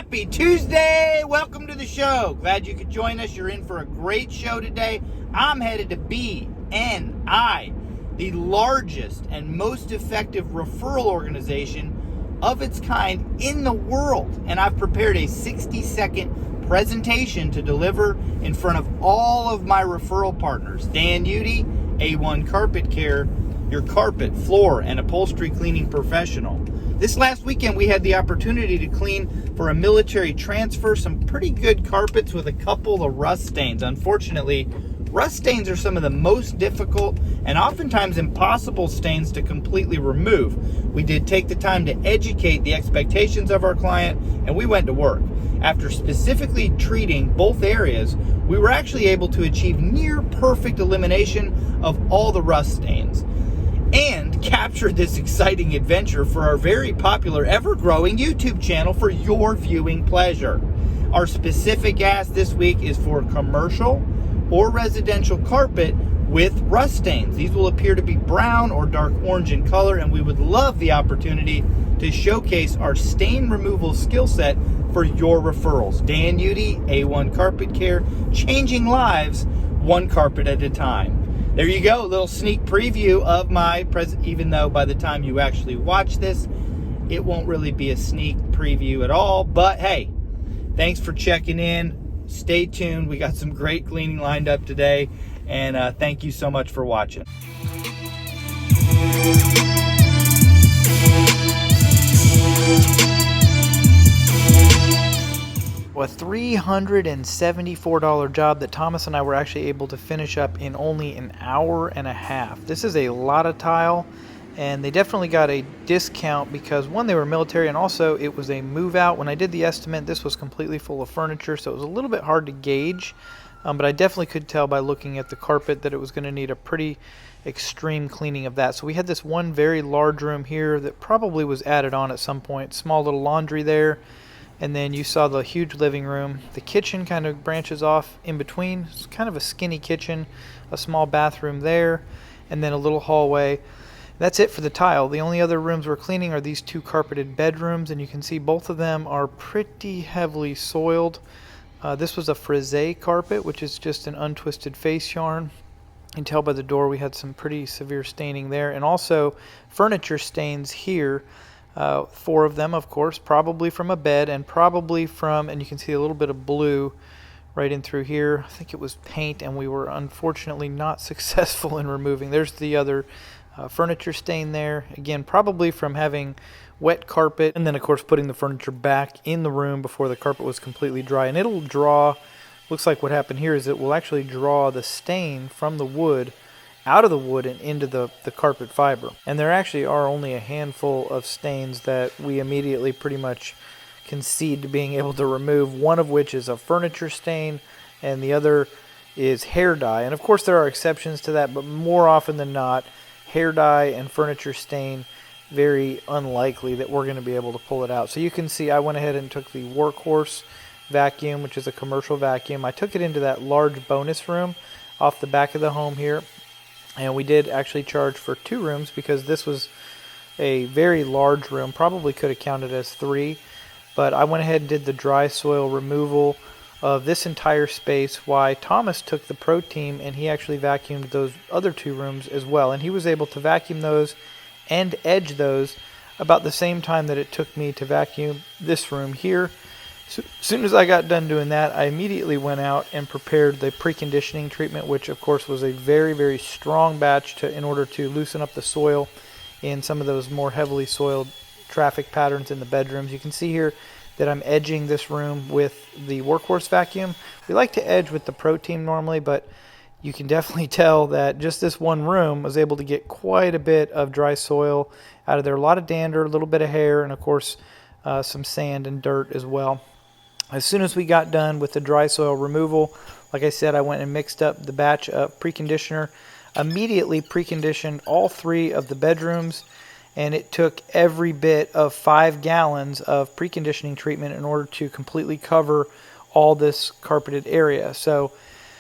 Happy Tuesday! Welcome to the show. Glad you could join us. You're in for a great show today. I'm headed to BNI, the largest and most effective referral organization of its kind in the world. And I've prepared a 60-second presentation to deliver in front of all of my referral partners. Dan Udy, A1 Carpet Care, your carpet, floor, and upholstery cleaning professional. This last weekend, we had the opportunity to clean for a military transfer some pretty good carpets with a couple of rust stains. Unfortunately, rust stains are some of the most difficult and oftentimes impossible stains to completely remove. We did take the time to educate the expectations of our client, and we went to work. After specifically treating both areas, we were actually able to achieve near perfect elimination of all the rust stains, and captured this exciting adventure for our very popular, ever-growing YouTube channel for your viewing pleasure. Our specific ask this week is for commercial or residential carpet with rust stains. These will appear to be brown or dark orange in color, and we would love the opportunity to showcase our stain removal skill set for your referrals. Dan Udy, A1 Carpet Care, changing lives one carpet at a time. There you go, a little sneak preview of my present, even though by the time you actually watch this, it won't really be a sneak preview at all. But hey, thanks for checking in. Stay tuned. We got some great cleaning lined up today. And thank you so much for watching. A $374 job that Thomas and I were actually able to finish up in only an hour and a half. This is a lot of tile, and they definitely got a discount because, one, they were military, and also it was a move out. When I did the estimate, this was completely full of furniture, so it was a little bit hard to gauge, but I definitely could tell by looking at the carpet that it was going to need a pretty extreme cleaning of that. So we had this one very large room here that probably was added on at some point. Small little laundry there. And then you saw the huge living room. The kitchen kind of branches off in between. It's kind of a skinny kitchen, a small bathroom there, and then a little hallway. That's it for the tile. The only other rooms we're cleaning are these two carpeted bedrooms, and you can see both of them are pretty heavily soiled. This was a frisé carpet, which is just an untwisted face yarn. You can tell by the door we had some pretty severe staining there, and also furniture stains here. 4 of them, of course, probably from a bed, and probably from, and you can see a little bit of blue right in through here. I think it was paint, and we were unfortunately not successful in removing. There's the other furniture stain there. Again, probably from having wet carpet, and then of course putting the furniture back in the room before the carpet was completely dry. And it'll draw, looks like what happened here is it will actually draw the stain from the wood out of the wood and into the carpet fiber. And there actually are only a handful of stains that we immediately pretty much concede to being able to remove, one of which is a furniture stain and the other is hair dye. And of course there are exceptions to that, but more often than not, hair dye and furniture stain, very unlikely that we're going to be able to pull it out. So you can see I went ahead and took the Workhorse vacuum, which is a commercial vacuum. I took it into that large bonus room off the back of the home here. And we did actually charge for 2 rooms because this was a very large room. Probably could have counted as 3. But I went ahead and did the dry soil removal of this entire space, while Thomas took the Pro Team and he actually vacuumed those other 2 rooms as well. And he was able to vacuum those and edge those about the same time that it took me to vacuum this room here. So, as soon as I got done doing that, I immediately went out and prepared the preconditioning treatment, which of course was a very, very strong batch in order to loosen up the soil in some of those more heavily soiled traffic patterns in the bedrooms. You can see here that I'm edging this room with the Workhorse vacuum. We like to edge with the Pro Team normally, but you can definitely tell that just this one room was able to get quite a bit of dry soil out of there. A lot of dander, a little bit of hair, and of course some sand and dirt as well. As soon as we got done with the dry soil removal, like I said, I went and mixed up the batch of preconditioner, immediately preconditioned all 3 of the bedrooms, and it took every bit of 5 gallons of preconditioning treatment in order to completely cover all this carpeted area. So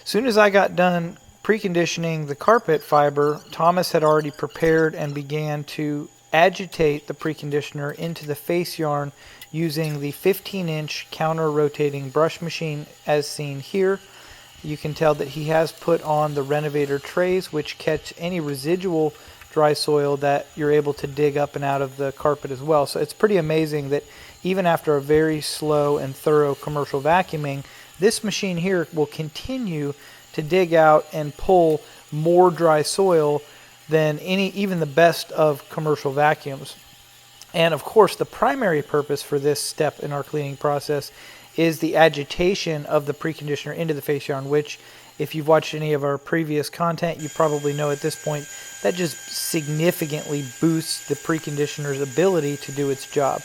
as soon as I got done preconditioning the carpet fiber, Thomas had already prepared and began to agitate the preconditioner into the face yarn using the 15-inch counter-rotating brush machine as seen here. You can tell that he has put on the renovator trays, which catch any residual dry soil that you're able to dig up and out of the carpet as well. So it's pretty amazing that even after a very slow and thorough commercial vacuuming, this machine here will continue to dig out and pull more dry soil than even the best of commercial vacuums. And of course, the primary purpose for this step in our cleaning process is the agitation of the preconditioner into the face yarn, which, if you've watched any of our previous content, you probably know at this point that just significantly boosts the preconditioner's ability to do its job.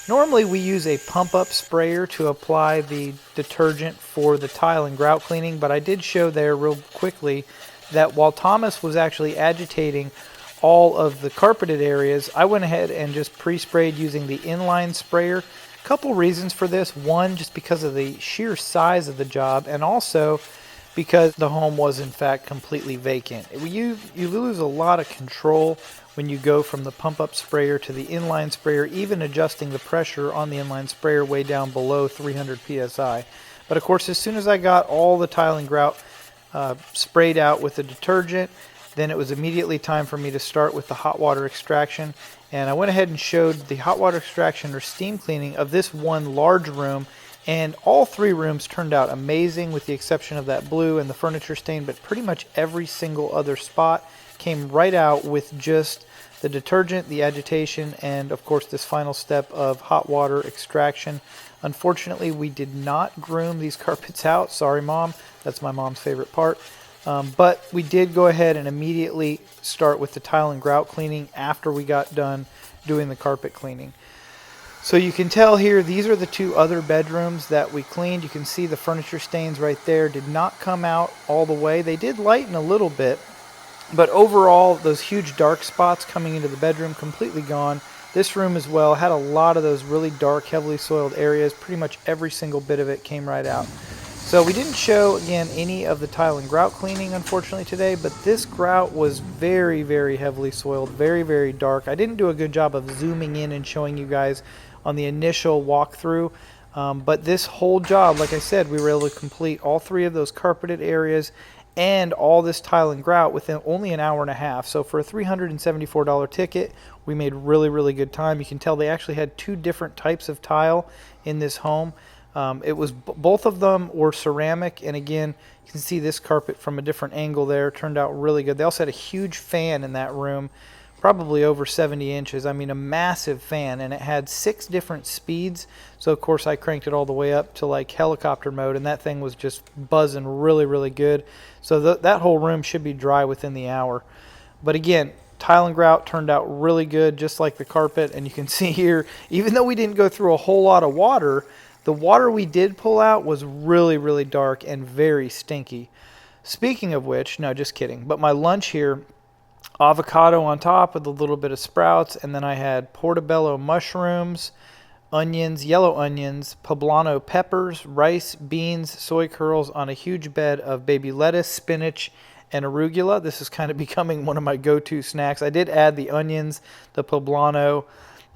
Normally we use a pump-up sprayer to apply the detergent for the tile and grout cleaning, but I did show there real quickly that while Thomas was actually agitating all of the carpeted areas, I went ahead and just pre-sprayed using the inline sprayer. A couple reasons for this. One, just because of the sheer size of the job, and also because the home was in fact completely vacant. You lose a lot of control when you go from the pump-up sprayer to the inline sprayer, even adjusting the pressure on the inline sprayer way down below 300 psi. But of course, as soon as I got all the tile and grout sprayed out with the detergent, then it was immediately time for me to start with the hot water extraction. And I went ahead and showed the hot water extraction or steam cleaning of this one large room. And all three rooms turned out amazing, with the exception of that blue and the furniture stain, but pretty much every single other spot came right out with just the detergent, the agitation, and of course this final step of hot water extraction. Unfortunately, we did not groom these carpets out. Sorry, Mom. That's my mom's favorite part. But we did go ahead and immediately start with the tile and grout cleaning after we got done doing the carpet cleaning. So you can tell here, these are the two other bedrooms that we cleaned. You can see the furniture stains right there did not come out all the way. They did lighten a little bit, but overall, those huge dark spots coming into the bedroom, completely gone. This room as well had a lot of those really dark, heavily soiled areas. Pretty much every single bit of it came right out. So we didn't show, again, any of the tile and grout cleaning, unfortunately, today, but this grout was very, very heavily soiled, very, very dark. I didn't do a good job of zooming in and showing you guys on the initial walkthrough, but this whole job, like I said, we were able to complete all three of those carpeted areas and all this tile and grout within only an hour and a half. So for a $374 ticket, we made really, really good time. You can tell they actually had two different types of tile in this home. It was both of them were ceramic, and again, you can see this carpet from a different angle there. Turned out really good. They also had a huge fan in that room, probably over 70 inches. I mean, a massive fan, and it had 6 different speeds. So of course I cranked it all the way up to like helicopter mode, and that thing was just buzzing really, really good. So that whole room should be dry within the hour. But again, tile and grout turned out really good, just like the carpet. And you can see here, even though we didn't go through a whole lot of water, the water we did pull out was really, really dark and very stinky. Speaking of which, no, just kidding. But my lunch here, avocado on top with a little bit of sprouts, and then I had portobello mushrooms, onions, yellow onions, poblano peppers, rice, beans, soy curls on a huge bed of baby lettuce, spinach, and arugula. This is kind of becoming one of my go-to snacks. I did add the onions, the poblano,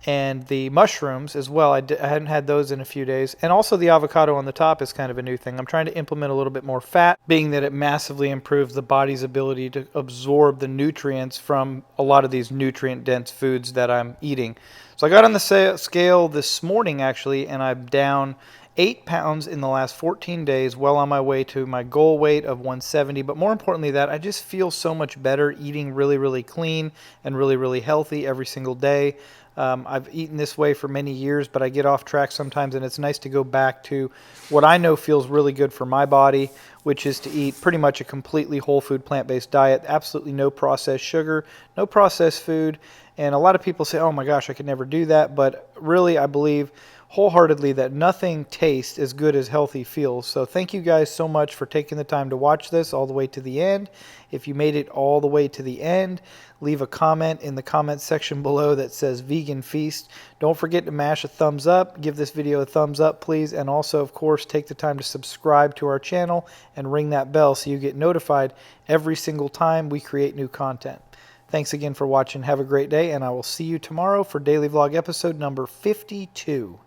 and the mushrooms as well. I hadn't had those in a few days. And also the avocado on the top is kind of a new thing. I'm trying to implement a little bit more fat, being that it massively improves the body's ability to absorb the nutrients from a lot of these nutrient-dense foods that I'm eating. So I got on the scale this morning, actually, and I'm down 8 pounds in the last 14 days, well on my way to my goal weight of 170. But more importantly that, I just feel so much better eating really, really clean and really, really healthy every single day. I've eaten this way for many years, but I get off track sometimes, and it's nice to go back to what I know feels really good for my body, which is to eat pretty much a completely whole food plant-based diet, absolutely no processed sugar, no processed food. And a lot of people say, oh my gosh, I could never do that. But really, I believe wholeheartedly that nothing tastes as good as healthy feels. So thank you guys so much for taking the time to watch this all the way to the end. If you made it all the way to the end, leave a comment in the comment section below that says Vegan Feast. Don't forget to mash a thumbs up. Give this video a thumbs up, please. And also, of course, take the time to subscribe to our channel and ring that bell so you get notified every single time we create new content. Thanks again for watching. Have a great day, and I will see you tomorrow for Daily Vlog episode number 52.